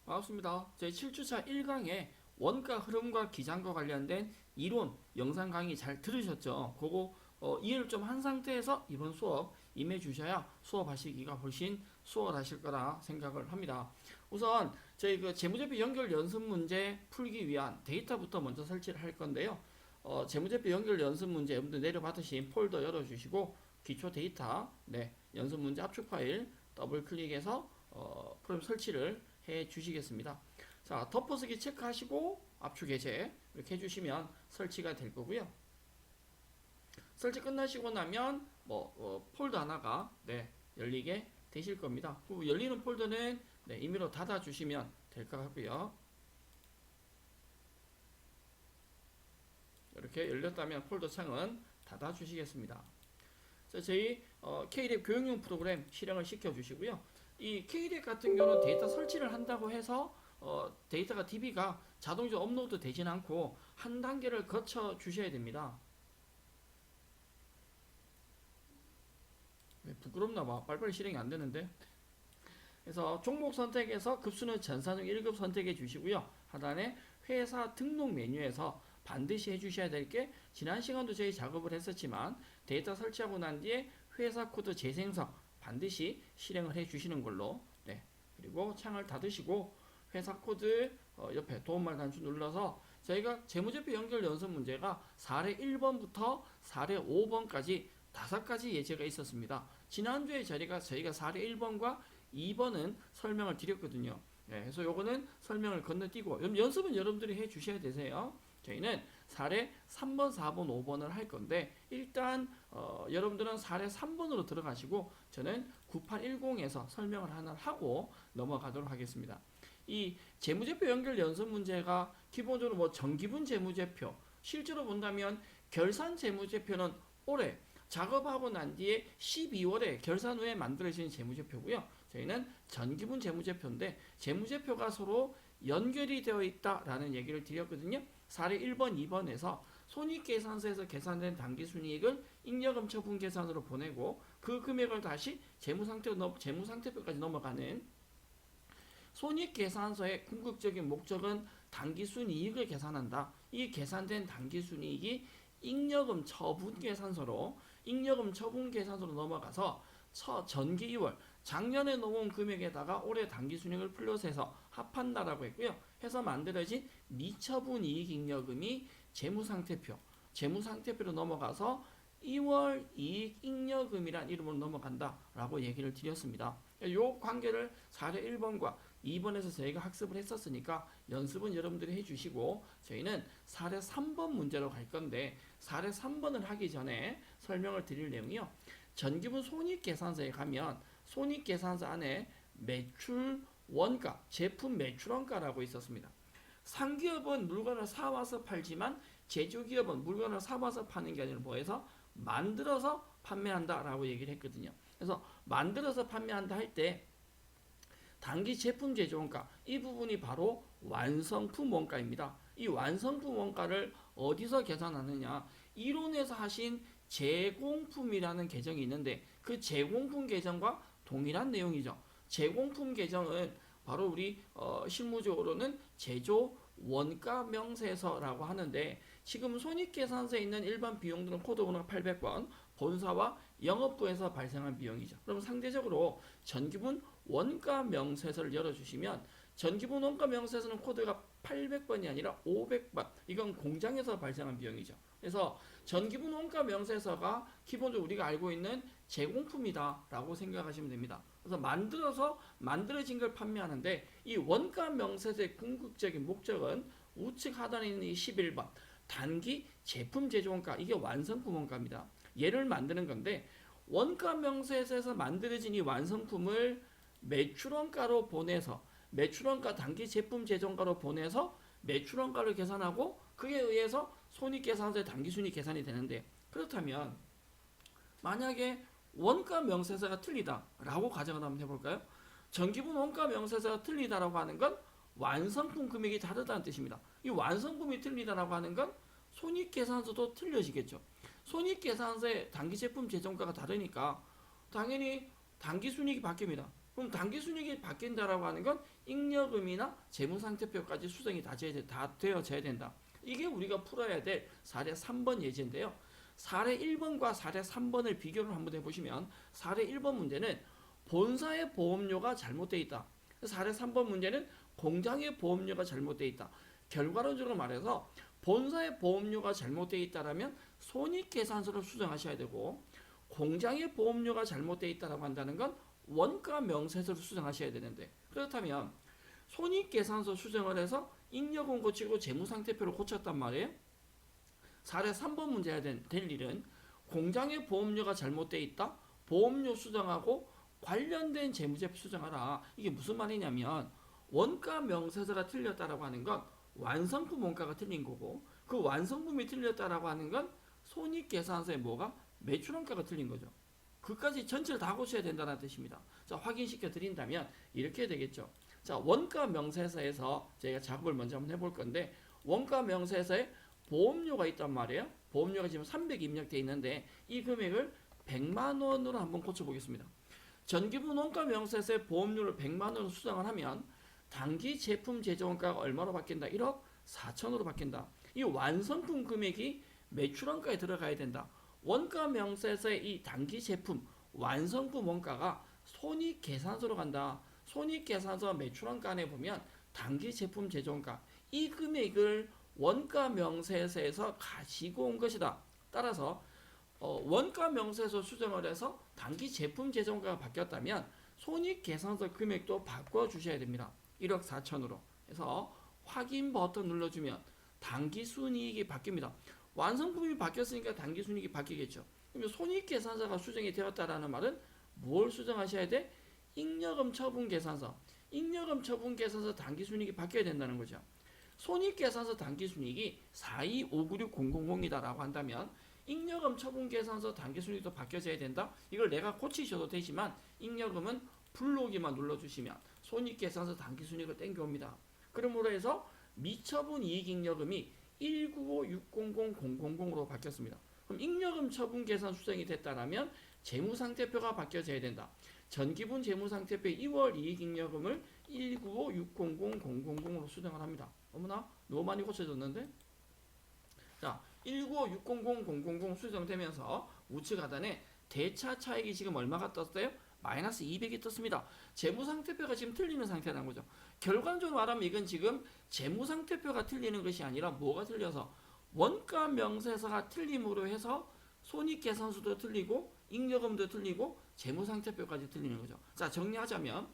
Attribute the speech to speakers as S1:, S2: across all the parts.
S1: 반갑습니다. 제 7주차 1강에 원가 흐름과 기장과 관련된 이론 영상 강의 잘 들으셨죠? 그거 이해를 좀 한 상태에서 이번 수업 임해 주셔야 수업하시기가 훨씬 수월하실 거라 생각을 합니다. 우선 저희 그 재무제표 연결 연습 문제 풀기 위한 데이터부터 먼저 설치를 할 건데요. 재무제표 연결 연습 문제 여러분들 내려받으신 폴더 열어주시고 기초 데이터 연습 문제 압축 파일 더블 클릭해서 프로그램 설치를 해 주시겠습니다. 자, 덮어쓰기 체크하시고 압축 해제 이렇게 해주시면 설치가 될 거고요. 설치 끝나시고 나면 폴더 하나가 열리게 되실 겁니다. 그 열리는 폴더는 임의로 닫아 주시면 될 것 같고요. 이렇게 열렸다면 폴더 창은 닫아 주시겠습니다. 자, 저희 K랩 교육용 프로그램 실행을 시켜 주시고요. 이 K랩 같은 경우는 데이터 설치를 한다고 해서 데이터가 DB가 자동적으로 업로드 되진 않고 한 단계를 거쳐 주셔야 됩니다. 부끄럽나 봐. 빨리빨리 실행이 안 되는데. 그래서 종목 선택에서 급수는 전산중 1급 선택해 주시고요. 하단에 회사 등록 메뉴에서 반드시 해주셔야 될 게 지난 시간도 저희 작업을 했었지만 데이터 설치하고 난 뒤에 회사 코드 재생성 반드시 실행을 해 주시는 걸로 그리고 창을 닫으시고 회사 코드 옆에 도움말 단추 눌러서 저희가 재무제표 연결 연습 문제가 사례 1번부터 사례 5번까지 5가지 예제가 있었습니다. 지난주에 저희가 사례 1번과 2번은 설명을 드렸거든요. 그래서 요거는 설명을 건너뛰고 연습은 여러분들이 해 주셔야 되세요. 저희는 사례 3번, 4번, 5번을 할 건데 일단 여러분들은 사례 3번으로 들어가시고 저는 9810에서 설명을 하나 하고 넘어가도록 하겠습니다. 이 재무제표 연결 연습 문제가 기본적으로 정기분 재무제표 실제로 본다면 결산 재무제표는 올해 작업하고 난 뒤에 12월에 결산 후에 만들어지는 재무제표고요. 저희는 전기분 재무제표인데 재무제표가 서로 연결이 되어 있다라는 얘기를 드렸거든요. 사례 1번, 2번에서 손익계산서에서 계산된 당기순이익을 잉여금 처분 계산으로 보내고 그 금액을 다시 재무상태표까지 넘어가는 손익계산서의 궁극적인 목적은 당기순이익을 계산한다. 이 계산된 당기순이익이 잉여금 처분 계산서로 넘어가서 전기 2월 작년에 놓은 금액에다가 올해 당기순이익을 플러스 해서 합한다라고 했고요. 해서 만들어진 미처분 이익 잉여금이 재무상태표로 넘어가서 2월 이익 잉여금이란 이름으로 넘어간다라고 얘기를 드렸습니다. 이 관계를 사례 1번과 2번에서 저희가 학습을 했었으니까 연습은 여러분들이 해주시고 저희는 사례 3번 문제로 갈 건데 사례 3번을 하기 전에 설명을 드릴 내용이요. 전기분 손익계산서에 가면 손익계산서 안에 매출 원가, 제품 매출 원가라고 있었습니다. 상기업은 물건을 사와서 팔지만 제조기업은 물건을 사와서 파는 게 아니라 뭐해서 만들어서 판매한다라고 얘기를 했거든요. 그래서 만들어서 판매한다 할 때 단기 제품 제조 원가 이 부분이 바로 완성품 원가입니다. 이 완성품 원가를 어디서 계산하느냐? 이론에서 하신 제공품이라는 계정이 있는데 그 제공품 계정과 동일한 내용이죠. 제공품 계정은 바로 우리 실무적으로는 제조 원가 명세서라고 하는데 지금 손익계산서에 있는 일반 비용들은 코드 번호가 800번 본사와 영업부에서 발생한 비용이죠. 그럼 상대적으로 전기분 원가 명세서를 열어주시면 전기분 원가 명세서는 코드가 800번이 아니라 500번 이건 공장에서 발생한 비용이죠. 그래서 전기분 원가 명세서가 기본적으로 우리가 알고 있는 제공품이다 라고 생각하시면 됩니다. 그래서 만들어진 걸 판매하는데 이 원가 명세서의 궁극적인 목적은 우측 하단에 있는 이 11번 단기 제품 제조 원가 이게 완성품 원가입니다. 얘를 만드는 건데 원가 명세서에서 만들어진 이 완성품을 매출원가로 보내서 매출원가 단기 제품 제조원가로 보내서 매출원가를 계산하고 그에 의해서 손익계산서의 당기순이익 계산이 되는데 그렇다면 만약에 원가 명세서가 틀리다라고 가정을 한번 해볼까요? 전기분 원가 명세서가 틀리다라고 하는 건 완성품 금액이 다르다는 뜻입니다. 이 완성품이 틀리다라고 하는 건 손익계산서도 틀려지겠죠. 손익계산서의 단기 제품 제조원가가 다르니까 당연히 당기순이익이 바뀝니다. 그럼 당기순이익이 바뀐다라고 하는 건 잉여금이나 재무상태표까지 수정이 다 되어져야 된다. 이게 우리가 풀어야 될 사례 3번 예제인데요. 사례 1번과 사례 3번을 비교를 한번 해보시면 사례 1번 문제는 본사의 보험료가 잘못되어 있다. 사례 3번 문제는 공장의 보험료가 잘못되어 있다. 결과론적으로 말해서 본사의 보험료가 잘못되어 있다라면 손익계산서를 수정하셔야 되고 공장의 보험료가 잘못되어 있다라고 한다는 건 원가 명세서를 수정하셔야 되는데 그렇다면 손익계산서 수정을 해서 잉여금 고치고 재무상태표를 고쳤단 말이에요. 사례 3번 문제가 될 일은 공장의 보험료가 잘못되어 있다. 보험료 수정하고 관련된 재무제표 수정하라. 이게 무슨 말이냐면 원가 명세서가 틀렸다라고 하는 건 완성품 원가가 틀린 거고 그 완성품이 틀렸다라고 하는 건 손익계산서에 뭐가? 매출원가가 틀린 거죠. 그까지 전체를 다 고쳐야 된다는 뜻입니다. 자, 확인시켜 드린다면 이렇게 되겠죠. 자, 원가 명세서에서 저희가 작업을 먼저 한번 해볼 건데 원가 명세서에 보험료가 있단 말이에요. 보험료가 지금 300 입력되어 있는데 이 금액을 100만 원으로 한번 고쳐보겠습니다. 전기분 원가 명세서에 보험료를 100만 원으로 수정을 하면 단기 제품 제조원가가 얼마로 바뀐다? 1억 4천으로 바뀐다. 이 완성품 금액이 매출원가에 들어가야 된다. 원가 명세서의 이 단기 제품 완성품 원가가 손익계산서로 간다. 손익계산서 매출원가 안에 보면 단기 제품 제조원가 이 금액을 원가 명세서에서 가지고 온 것이다. 따라서 원가 명세서 수정을 해서 단기 제품 제조원가가 바뀌었다면 손익계산서 금액도 바꿔주셔야 됩니다. 1억 4천으로 해서 확인 버튼 눌러주면 단기 순이익이 바뀝니다. 완성품이 바뀌었으니까 단기 순이익이 바뀌겠죠. 그러면 손익계산서가 수정이 되었다라는 말은 뭘 수정하셔야 돼? 잉여금 처분 계산서. 잉여금 처분 계산서 단기 순이익이 바뀌어야 된다는 거죠. 손익계산서 단기 순이익이 42596,000이다라고 한다면 잉여금 처분 계산서 단기 순이익도 바뀌어져야 된다. 이걸 내가 고치셔도 되지만 잉여금은 불러오기만 눌러주시면 손익계산서 단기 순이익을 땡겨옵니다. 그러므로 해서 미처분 이익잉여금이 195600000으로 바뀌었습니다. 그럼 잉여금 처분 계산 수정이 됐다라면 재무상태표가 바뀌어져야 된다. 전기분 재무상태표 2월 이익잉여금을 195600000으로 수정을 합니다. 어머나 너무 많이 고쳐졌는데? 자, 195600000 수정되면서 우측 하단에 대차 차익이 지금 얼마가 떴어요? 마이너스 200이 떴습니다. 재무상태표가 지금 틀리는 상태라는 거죠. 결과적으로 말하면 이건 지금 재무상태표가 틀리는 것이 아니라 뭐가 틀려서 원가 명세서가 틀림으로 해서 손익계산서도 틀리고 잉여금도 틀리고 재무상태표까지 틀리는 거죠. 자, 정리하자면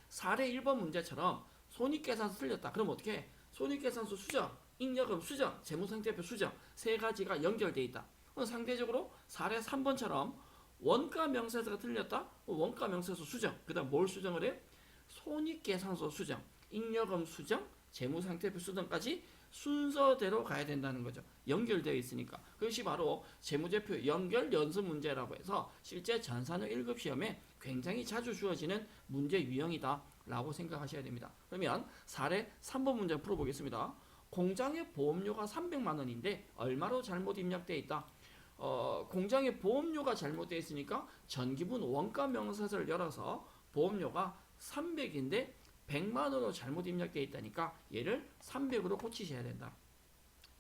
S1: 사례 1번 문제처럼 손익계산서 틀렸다. 그럼 어떻게 해? 손익계산서 수정, 잉여금 수정, 재무상태표 수정 세 가지가 연결되어 있다. 상대적으로 사례 3번처럼 원가 명세서가 틀렸다. 원가 명세서 수정. 그 다음 뭘 수정을 해? 손익계산서 수정, 잉여금 수정, 재무상태표 수정까지 순서대로 가야 된다는 거죠. 연결되어 있으니까. 그것이 바로 재무제표 연결 연습 문제라고 해서 실제 전산후 1급 시험에 굉장히 자주 주어지는 문제 유형이다 라고 생각하셔야 됩니다. 그러면 사례 3번 문제 풀어보겠습니다. 공장의 보험료가 300만 원인데 얼마로 잘못 입력되어 있다. 공장의 보험료가 잘못되어 있으니까 전기분 원가 명세서를 열어서 보험료가 300인데 100만 원으로 잘못 입력되어 있다니까 얘를 300으로 고치셔야 된다.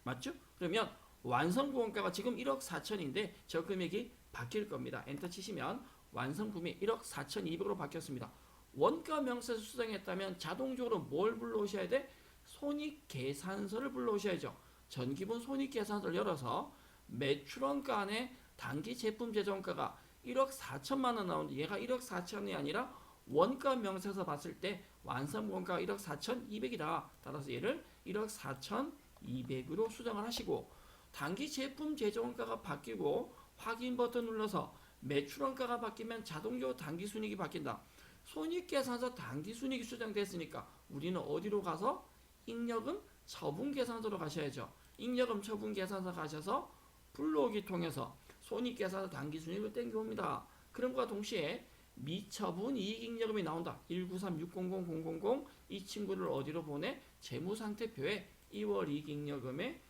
S1: 맞죠? 그러면 완성품 원가가 지금 1억 4천인데 저 금액이 바뀔 겁니다. 엔터 치시면 완성품이 1억 4,200으로 바뀌었습니다. 원가 명세서 수정했다면 자동적으로 뭘 불러오셔야 돼? 손익계산서를 불러오셔야죠. 전기분 손익계산서를 열어서 매출원가 안에 단기 제품 제조원가가 1억 4천만 원 나오는데 얘가 1억 4천이 아니라 원가 명세서 봤을 때 완성 원가가 1억 4,200이다. 따라서 얘를 1억 4,200으로 수정을 하시고 단기 제품 제조원가가 바뀌고 확인 버튼 눌러서 매출원가가 바뀌면 자동적으로 단기 순이익이 바뀐다. 손익계산서 단기 순이익이 수정됐으니까 우리는 어디로 가서 잉여금 처분 계산서로 가셔야죠. 잉여금 처분 계산서 가셔서 불러오기 통해서 손익계산서 단기 순이익을 땡겨옵니다. 그럼과 동시에 미처분 이익잉여금이 나온다. 193600000 이 친구를 어디로 보내? 재무상태표에 2월 이익잉여금에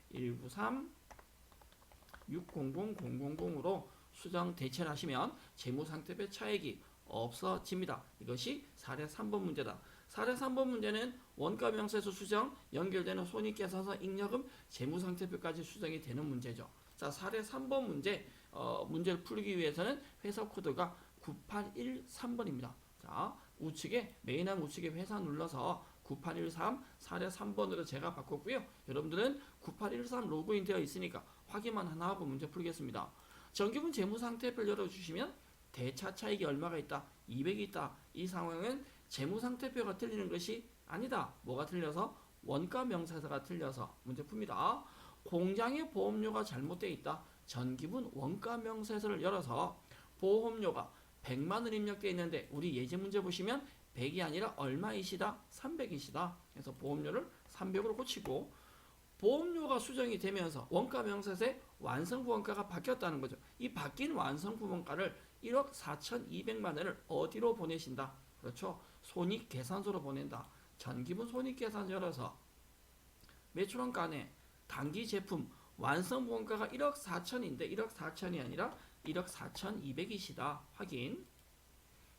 S1: 193600000으로 수정 대체를 하시면 재무상태표 차액이 없어집니다. 이것이 사례 3번 문제다. 사례 3번 문제는 원가 명세서 수정, 연결되는 손익계산서, 잉여금, 재무상태표까지 수정이 되는 문제죠. 자, 사례 3번 문제, 문제를 풀기 위해서는 회사 코드가 9813번입니다. 자, 우측에 메인함 우측에 회사 눌러서 9813 사례 3번으로 제가 바꿨고요. 여러분들은 9813 로그인 되어 있으니까 확인만 하나 하고 문제 풀겠습니다. 정기분 재무상태표를 열어주시면 대차 차익이 얼마가 있다? 200이 있다. 이 상황은 재무상태표가 틀리는 것이 아니다. 뭐가 틀려서? 원가 명세서가 틀려서 문제 풉니다. 공장의 보험료가 잘못되어 있다. 전기분 원가 명세서를 열어서 보험료가 100만원 입력되어 있는데 우리 예제 문제 보시면 100이 아니라 얼마이시다? 300이시다. 그래서 보험료를 300으로 고치고 보험료가 수정이 되면서 원가 명세서의 완성부 원가가 바뀌었다는 거죠. 이 바뀐 완성부 원가를 1억 4,200만원을 어디로 보내신다? 그렇죠. 손익계산서로 보낸다. 전기분 손익계산 열어서 매출원가 안에 단기 제품 완성부 원가가 1억 4천인데 1억 4천이 아니라 1억 4,200이시다. 확인.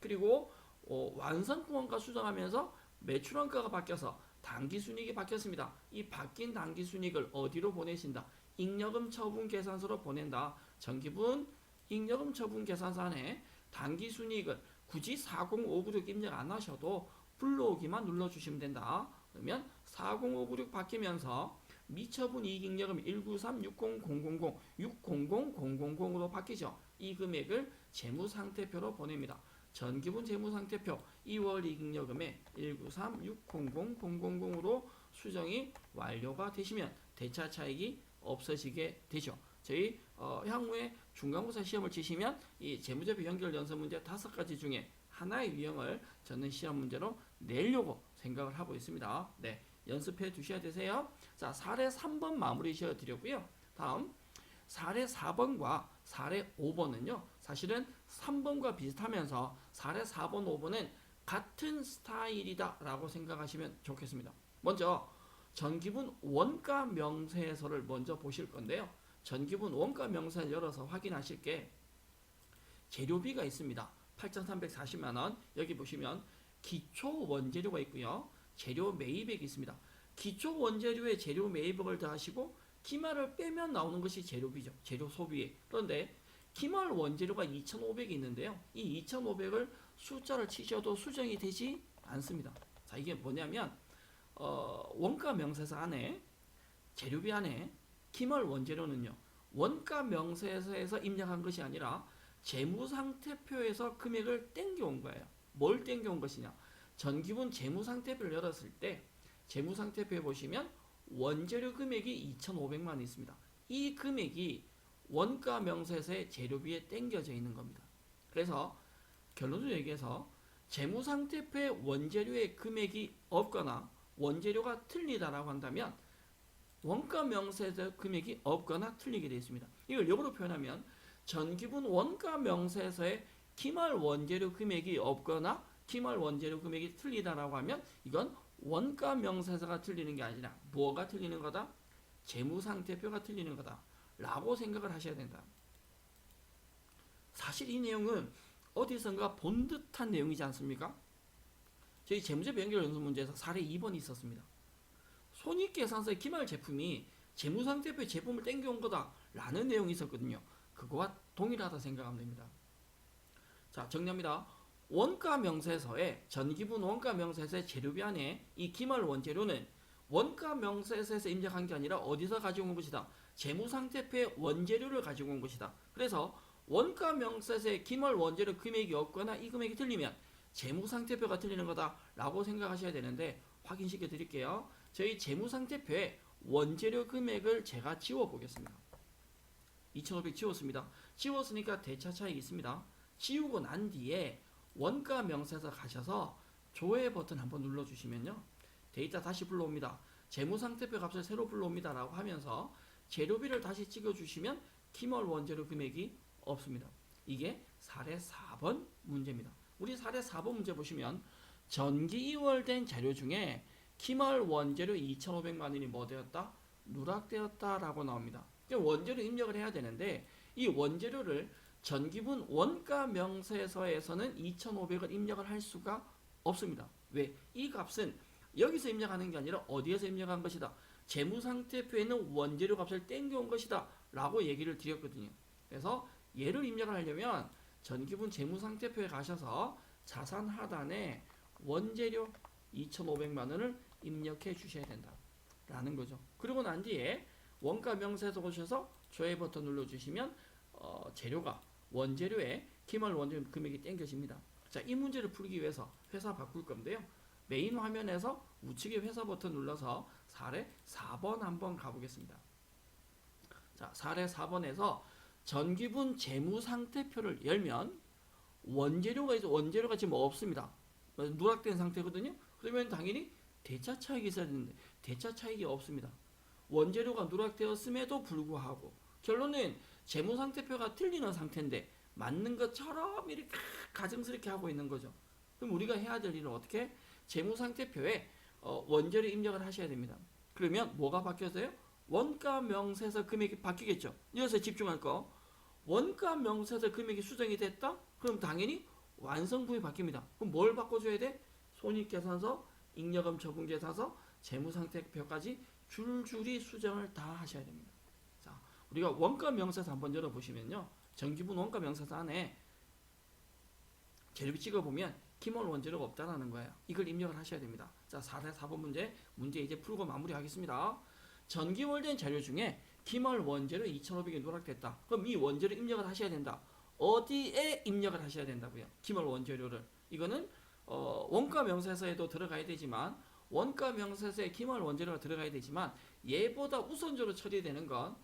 S1: 그리고 완성부 원가 수정하면서 매출원가가 바뀌어서 단기순이익이 바뀌었습니다. 이 바뀐 단기순이익을 어디로 보내신다? 잉여금 처분 계산서로 보낸다. 전기분 잉여금 처분 계산서 안에 단기순이익을 굳이 40596 입력 안 하셔도 불러오기만 눌러주시면 된다. 그러면 40596 바뀌면서 미처분 이익잉여금 193-60000 600000으로 바뀌죠. 이 금액을 재무상태표로 보냅니다. 전기분 재무상태표 2월 이익잉여금에 193-60000으로 수정이 완료가 되시면 대차 차익이 없어지게 되죠. 저희 향후에 중간고사 시험을 치시면 이 재무제표 연결 연습 문제 5가지 중에 하나의 유형을 저는 시험 문제로 내려고 생각을 하고 있습니다. 네, 연습해 두셔야 되세요. 자, 사례 3번 마무리 지어 드렸고요. 다음 사례 4번과 사례 5번은요. 사실은 3번과 비슷하면서 사례 4번, 5번은 같은 스타일이다 라고 생각하시면 좋겠습니다. 먼저 전기분 원가 명세서를 먼저 보실 건데요. 전기분 원가 명세서를 열어서 확인하실 게 재료비가 있습니다. 8,340만원. 여기 보시면 기초 원재료가 있고요. 재료 매입액이 있습니다. 기초 원재료에 재료 매입액을 더하시고 기말을 빼면 나오는 것이 재료비죠. 재료 소비액. 그런데 기말 원재료가 2,500이 있는데요. 이 2,500을 숫자를 치셔도 수정이 되지 않습니다. 자, 이게 뭐냐면 원가 명세서 안에 재료비 안에 기말 원재료는요. 원가 명세서에서 입력한 것이 아니라 재무상태표에서 금액을 땡겨온 거예요. 뭘 땡겨온 것이냐? 전기분 재무상태표를 열었을 때 재무상태표에 보시면 원재료 금액이 2,500만 원 있습니다. 이 금액이 원가 명세서의 재료비에 땡겨져 있는 겁니다. 그래서 결론을 얘기해서 재무상태표에 원재료의 금액이 없거나 원재료가 틀리다라고 한다면 원가 명세서 금액이 없거나 틀리게 되어 있습니다. 이걸 역으로 표현하면 전기분 원가 명세서에 기말 원재료 금액이 없거나 기말 원재료 금액이 틀리다라고 하면 이건 원가 명세서가 틀리는 게 아니라 뭐가 틀리는 거다? 재무상태표가 틀리는 거다 라고 생각을 하셔야 된다. 사실 이 내용은 어디선가 본 듯한 내용이지 않습니까? 저희 재무제표 연결 연습 문제에서 사례 2번이 있었습니다. 손익계산서의 기말 제품이 재무상태표의 제품을 땡겨온 거다 라는 내용이 있었거든요. 그거와 동일하다 생각하면 됩니다. 자, 정리합니다. 원가 명세서에 전기분 원가 명세서의 재료비 안에 이 기말 원재료는 원가 명세서에서 입력한 게 아니라 어디서 가지고 온 것이다? 재무상태표의 원재료를 가지고 온 것이다. 그래서 원가 명세서의 기말 원재료 금액이 없거나 이 금액이 틀리면 재무상태표가 틀리는 거다 라고 생각하셔야 되는데 확인시켜 드릴게요. 저희 재무상태표에 원재료 금액을 제가 지워 보겠습니다. 2,500 지웠습니다. 지웠으니까 대차 차익이 있습니다. 지우고 난 뒤에 원가 명세서 가셔서 조회 버튼 한번 눌러주시면요. 데이터 다시 불러옵니다. 재무상태표 값을 새로 불러옵니다 라고 하면서 재료비를 다시 찍어주시면 기말 원재료 금액이 없습니다. 이게 사례 4번 문제입니다. 우리 사례 4번 문제 보시면 전기 2월 된 재료 중에 기말 원재료 2,500만 원이 뭐 되었다? 누락되었다 라고 나옵니다. 원재료 입력을 해야 되는데 이 원재료를 전기분 원가 명세서에서는 2,500을 입력을 할 수가 없습니다. 왜? 이 값은 여기서 입력하는 게 아니라 어디에서 입력한 것이다. 재무상태표에는 원재료 값을 땡겨온 것이다 라고 얘기를 드렸거든요. 그래서 얘를 입력을 하려면 전기분 재무상태표에 가셔서 자산 하단에 원재료 2,500만 원을 입력해 주셔야 된다 라는 거죠. 그리고 난 뒤에 원가 명세서 오셔서 조회 버튼 눌러주시면 재료가 원재료에 기말 원재료 금액이 땡겨집니다. 자, 이 문제를 풀기 위해서 회사 바꿀 건데요. 메인 화면에서 우측에 회사 버튼 눌러서 사례 4번 한번 가보겠습니다. 자, 사례 4번에서 전기분 재무상태표를 열면 원재료가 지금 없습니다. 누락된 상태거든요. 그러면 당연히 대차 차익이 있어야 되는데 대차 차익이 없습니다. 원재료가 누락되었음에도 불구하고 결론은 재무상태표가 틀리는 상태인데 맞는 것처럼 이렇게 가증스럽게 하고 있는 거죠. 그럼 우리가 해야 될 일은 어떻게? 재무상태표에 원재료 입력을 하셔야 됩니다. 그러면 뭐가 바뀌었어요? 원가 명세서 금액이 바뀌겠죠. 이것에 집중할 거. 원가 명세서 금액이 수정이 됐다? 그럼 당연히 완성분이 바뀝니다. 그럼 뭘 바꿔줘야 돼? 손익계산서, 잉여금 처분계산서, 재무상태표까지 줄줄이 수정을 다 하셔야 됩니다. 자, 우리가 원가 명세서 한번 열어보시면요. 전기분 원가 명세서 안에 재료비 찍어보면 기몰 원재료가 없다라는 거예요. 이걸 입력을 하셔야 됩니다. 자, 4번 문제 이제 풀고 마무리하겠습니다. 전기월된 재료 중에 기몰 원재료 2,500이 누락됐다. 그럼 이 원재료 입력을 하셔야 된다. 어디에 입력을 하셔야 된다고요? 기몰 원재료를. 이거는 원가 명세서에도 들어가야 되지만 원가 명세서에 기몰 원재료가 들어가야 되지만 얘보다 우선적으로 처리되는 건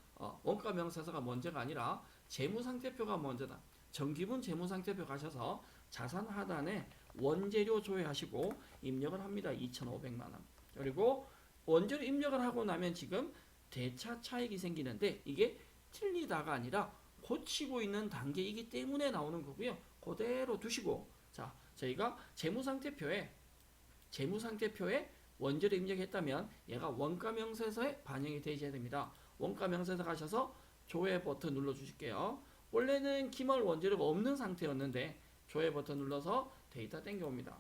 S1: 원가 명세서가 먼저가 아니라 재무상태표가 먼저다. 전기분 재무상태표 가셔서 자산 하단에 원재료 조회하시고 입력을 합니다. 2,500만 원. 그리고 원재료 입력을 하고 나면 지금 대차 차익이 생기는데 이게 틀리다가 아니라 고치고 있는 단계이기 때문에 나오는 거고요. 그대로 두시고 자, 저희가 재무상태표에 원재료 입력했다면 얘가 원가명세서에 반영이 되셔야 됩니다. 원가명세서 가셔서 조회 버튼 눌러 주실게요. 원래는 기말 원재료가 없는 상태였는데 조회 버튼 눌러서 데이터 땡겨옵니다.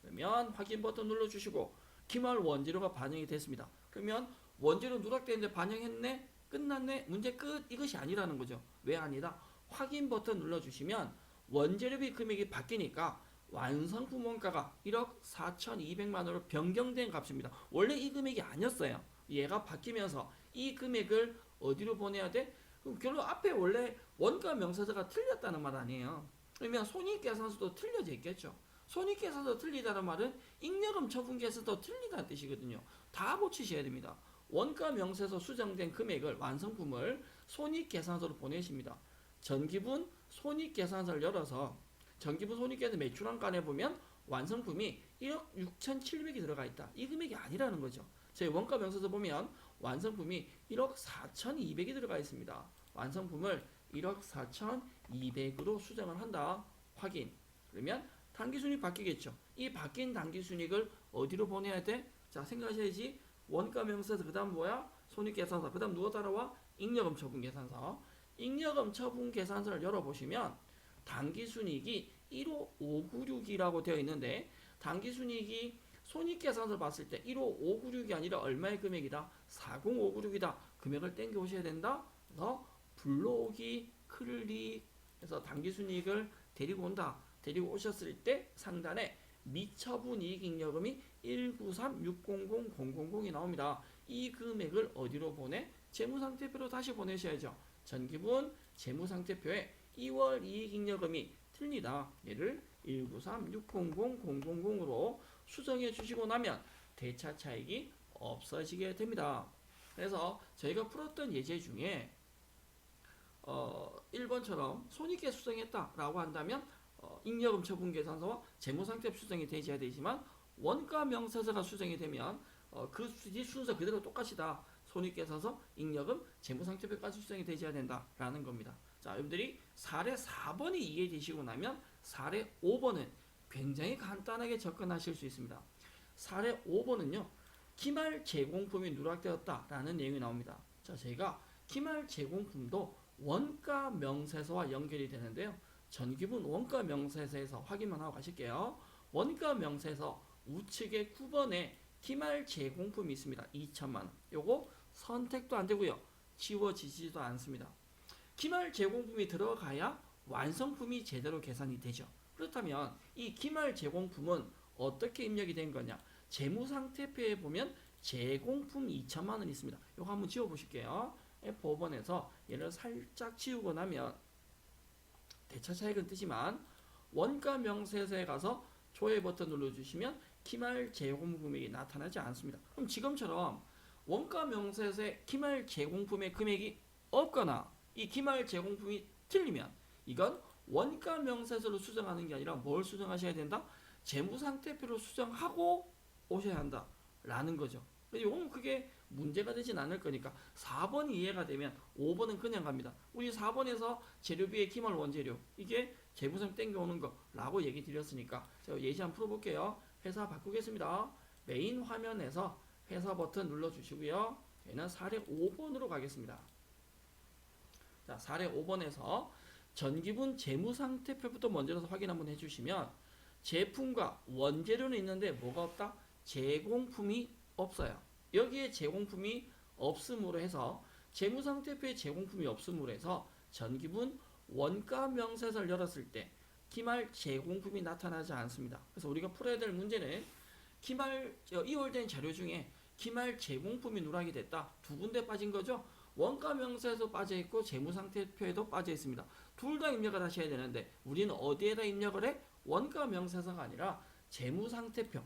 S1: 그러면 확인 버튼 눌러주시고 기말 원재료가 반영이 됐습니다. 그러면 원재료 누락되는데 반영했네? 끝났네? 문제 끝? 이것이 아니라는 거죠. 왜 아니다? 확인 버튼 눌러주시면 원재료비 금액이 바뀌니까 완성품 원가가 1억 4,200만 원으로 변경된 값입니다. 원래 이 금액이 아니었어요. 얘가 바뀌면서 이 금액을 어디로 보내야 돼? 그럼 결국 앞에 원래 원가 명세서가 틀렸다는 말 아니에요. 그러면 손익계산서도 틀려져 있겠죠. 손익계산서 틀리다는 말은 잉여금 처분계산서도 틀리다는 뜻이거든요. 다 고치셔야 됩니다. 원가 명세서 수정된 금액을 완성품을 손익계산서로 보내십니다. 전기분 손익계산서를 열어서 전기분 손익계산서 매출원간에 보면 완성품이 1억 6,700이 들어가 있다. 이 금액이 아니라는 거죠. 저희 원가 명세서 보면 완성품이 1억 4,200이 들어가 있습니다. 완성품을 1억 4,200으로 수정을 한다. 확인. 그러면 당기순이익 바뀌겠죠. 이 바뀐 당기순이익을 어디로 보내야 돼? 자, 생각하셔야지. 원가 명세서 그 다음 뭐야? 손익계산서. 그 다음 누가 따라와? 잉여금 처분계산서. 잉여금 처분계산서를 열어보시면 당기순이익이 15596이라고 되어 있는데 당기순이익이 손익계산서를 봤을 때 15596이 아니라 얼마의 금액이다? 40596이다. 금액을 땡겨 오셔야 된다. 그래서 불러오기 클릭 해서 당기순이익을 데리고 온다. 데리고 오셨을 때 상단에 미처분이익잉여금이 193600000이 나옵니다. 이 금액을 어디로 보내? 재무상태표로 다시 보내셔야죠. 전기분 재무상태표에 2월 이익잉여금이 틀리다. 얘를 193600000으로 수정해 주시고 나면 대차 차익이 없어지게 됩니다. 그래서 저희가 풀었던 예제 중에 1번처럼 손익계 수정했다라고 한다면 잉여금 처분계산서와 재무상태표 수정이 되셔야 되지만 원가 명세서가 수정이 되면 그 순서 그대로 똑같이다. 손익계산서, 잉여금, 재무상태표까지 수정이 되셔야 된다라는 겁니다. 자, 여러분들이 사례 4번이 이해되시고 나면 사례 5번은 굉장히 간단하게 접근하실 수 있습니다. 사례 5번은요. 기말 제공품이 누락되었다라는 내용이 나옵니다. 자, 저희가 기말 제공품도 원가 명세서와 연결이 되는데요. 전기분 원가 명세서에서 확인만 하고 가실게요. 원가 명세서 우측에 9번에 기말 제공품이 있습니다. 2천만 원. 요거 선택도 안 되고요. 지워지지도 않습니다. 기말 제공품이 들어가야 완성품이 제대로 계산이 되죠. 그렇다면 이 기말 제공품은 어떻게 입력이 된 거냐? 재무상태표에 보면 제공품 2천만 원 있습니다. 이거 한번 지워보실게요. F5번에서 얘를 살짝 지우고 나면 대차 차익은 뜨지만 원가 명세서에 가서 조회 버튼 눌러주시면 기말 제공 금액이 나타나지 않습니다. 그럼 지금처럼 원가 명세서에 기말 제공품의 금액이 없거나 이 기말 제공품이 틀리면 이건 원가 명세서로 수정하는 게 아니라 뭘 수정하셔야 된다? 재무상태표로 수정하고 오셔야 한다 라는 거죠. 이건 그게 문제가 되진 않을 거니까 4번이 이해가 되면 5번은 그냥 갑니다. 우리 4번에서 재료비의 기말 원재료 이게 재무상 땡겨오는 거라고 얘기 드렸으니까 제가 예시 한번 풀어볼게요. 회사 바꾸겠습니다. 메인 화면에서 회사 버튼 눌러주시고요. 저희는 사례 5번으로 가겠습니다. 자, 사례 5번에서 전기분 재무상태표부터 먼저 확인 한번 해주시면 제품과 원재료는 있는데 뭐가 없다? 제공품이 없어요. 여기에 제공품이 없음으로 해서 재무상태표에 제공품이 없음으로 해서 전기분 원가 명세서를 열었을 때 기말 제공품이 나타나지 않습니다. 그래서 우리가 풀어야 될 문제는 기말 이월된 자료 중에 기말 제공품이 누락이 됐다. 두 군데 빠진 거죠. 원가 명세에도 빠져 있고 재무상태표에도 빠져 있습니다. 둘 다 입력을 하셔야 되는데 우리는 어디에다 입력을 해? 원가 명세서가 아니라 재무상태표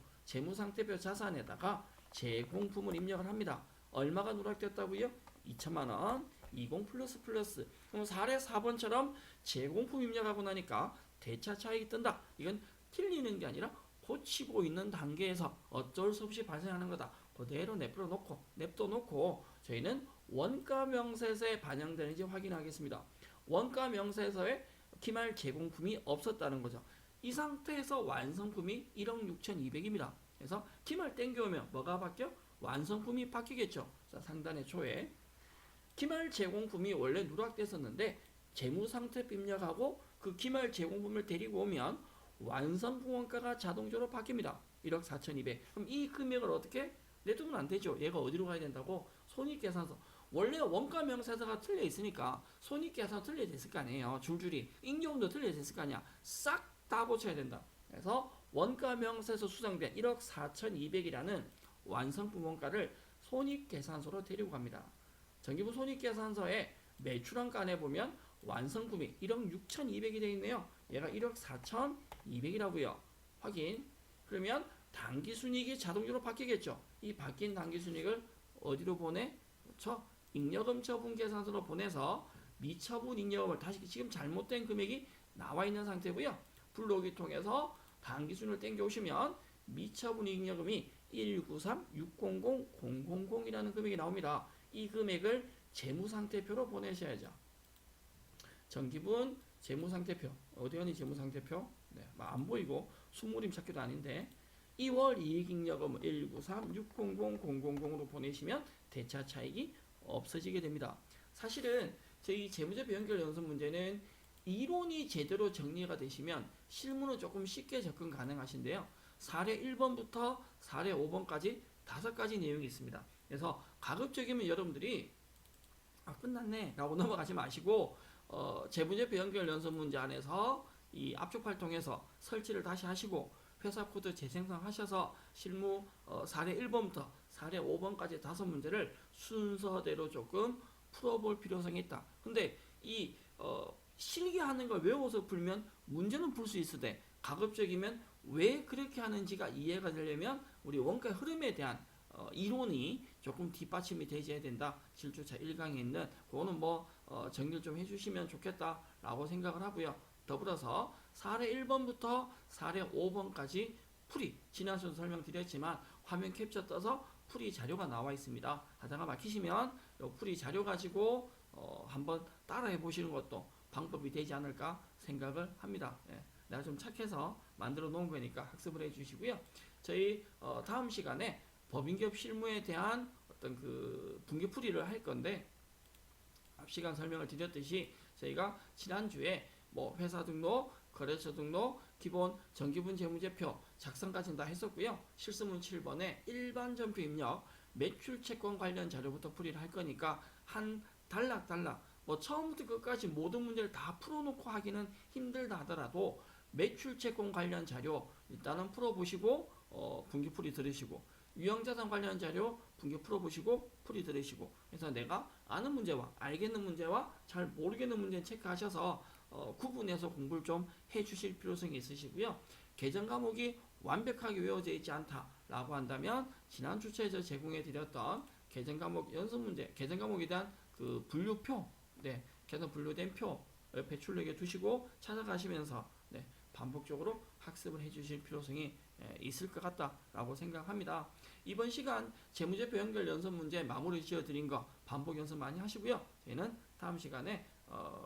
S1: 자산에다가 제공품을 입력을 합니다. 얼마가 누락됐다고요? 2천만 원. 20 플러스 플러스. 그럼 사례 4번처럼 제공품 입력하고 나니까 대차 차익이 뜬다. 이건 틀리는 게 아니라 고치고 있는 단계에서 어쩔 수 없이 발생하는 거다. 그대로 냅둬놓고 저희는 원가 명세서에 반영되는지 확인하겠습니다. 원가 명세서에 기말 제공품이 없었다는 거죠. 이 상태에서 완성품이 1억 6,200입니다. 그래서 기말 땡겨오면 뭐가 바뀌어? 완성품이 바뀌겠죠. 자, 상단의 초에 기말 제공품이 원래 누락됐었는데 재무상태표 입력하고 그 기말 제공품을 데리고 오면 완성품 원가가 자동적으로 바뀝니다. 1억 4,200. 그럼 이 금액을 어떻게 내두면 안 되죠. 얘가 어디로 가야 된다고? 손익계산서. 원래 원가 명세서가 틀려 있으니까 손익계산서 틀려 있을 거 아니에요. 줄줄이 임금도 틀려 있을 거 아니야. 싹 다 고쳐야 된다. 그래서 원가 명세서 수정된 1억 4,200이라는 완성품 원가를 손익계산서로 데리고 갑니다. 전기분 손익계산서에 매출원가 보면 완성품이 1억 6,200이 되어 있네요. 얘가 1억 4,200이라고요. 확인. 그러면 당기순이익이 자동적으로 바뀌겠죠. 이 바뀐 당기순이익을 어디로 보내? 그렇죠. 잉여금 처분 계산서로 보내서 미처분 잉여금을 다시 지금 잘못된 금액이 나와 있는 상태고요. 블록이 통해서 당기순을 땡겨 오시면 미처분 잉여금이 193-600-000이라는 금액이 나옵니다. 이 금액을 재무상태표로 보내셔야죠. 전기분 재무상태표 어디 가니 재무상태표? 네, 안 보이고 순무림 찾기도 아닌데 2월 이익잉여금을 193-600-000으로 보내시면 대차 차익이 없어지게 됩니다. 사실은 저희 재무제표 연결 연습 문제는 이론이 제대로 정리가 되시면 실무는 조금 쉽게 접근 가능하신데요. 사례 1번부터 사례 5번까지 5가지 내용이 있습니다. 그래서 가급적이면 여러분들이 끝났네 라고 넘어가지 마시고 재무제표 연결 연습 문제 안에서 이 압축파를 통해서 설치를 다시 하시고 회사 코드 재생성하셔서 실무 사례 1번부터 사례 5번까지 5문제를 순서대로 조금 풀어볼 필요성이 있다. 근데 이 실기하는 걸 외워서 풀면 문제는 풀 수 있으되 가급적이면 왜 그렇게 하는지가 이해가 되려면 우리 원가의 흐름에 대한 이론이 조금 뒷받침이 되셔야 된다. 7주차 1강에 있는 그거는 정리를 좀 해주시면 좋겠다라고 생각을 하고요. 더불어서 사례 1번부터 사례 5번까지 풀이 지난 시간에 설명드렸지만 화면 캡처 떠서 풀이 자료가 나와 있습니다. 하다가 막히시면 이 풀이 자료 가지고 한번 따라해 보시는 것도 방법이 되지 않을까 생각을 합니다. 예, 내가 좀 착해서 만들어 놓은 거니까 학습을 해 주시고요. 저희 다음 시간에 법인기업 실무에 대한 어떤 그 분기풀이를 할 건데 앞 시간 설명을 드렸듯이 저희가 지난주에 뭐 회사 등록, 거래처 등록, 기본 정기분 재무제표 작성까지는 다 했었고요. 실습문 7번에 일반 전표 입력, 매출 채권 관련 자료부터 풀이를 할 거니까 한 단락단락 뭐 처음부터 끝까지 모든 문제를 다 풀어놓고 하기는 힘들다 하더라도 매출 채권 관련 자료 일단은 풀어보시고 분기풀이 들으시고 유형자산 관련 자료 분기 풀어보시고 풀이 들으시고 그래서 내가 아는 문제와 알겠는 문제와 잘 모르겠는 문제 체크하셔서 구분해서 공부를 좀 해주실 필요성이 있으시고요. 개정 과목이 완벽하게 외워져 있지 않다라고 한다면 지난 주차에 저 제공해 드렸던 개정 과목 연습 문제, 개정 과목에 대한 그 분류표, 네, 개정 분류된 표 옆에 출력해 두시고 찾아가시면서 네, 반복적으로 학습을 해주실 필요성이 있을 것 같다라고 생각합니다. 이번 시간 재무제표 연결 연습 문제 마무리 지어드린 거 반복 연습 많이 하시고요. 저희는 다음 시간에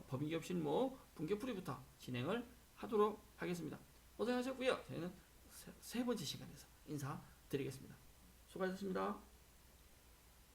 S1: 법인기업 실무 분기풀이부터 진행을 하도록 하겠습니다. 고생하셨고요. 저희는 세 번째 시간에서 인사드리겠습니다. 수고하셨습니다.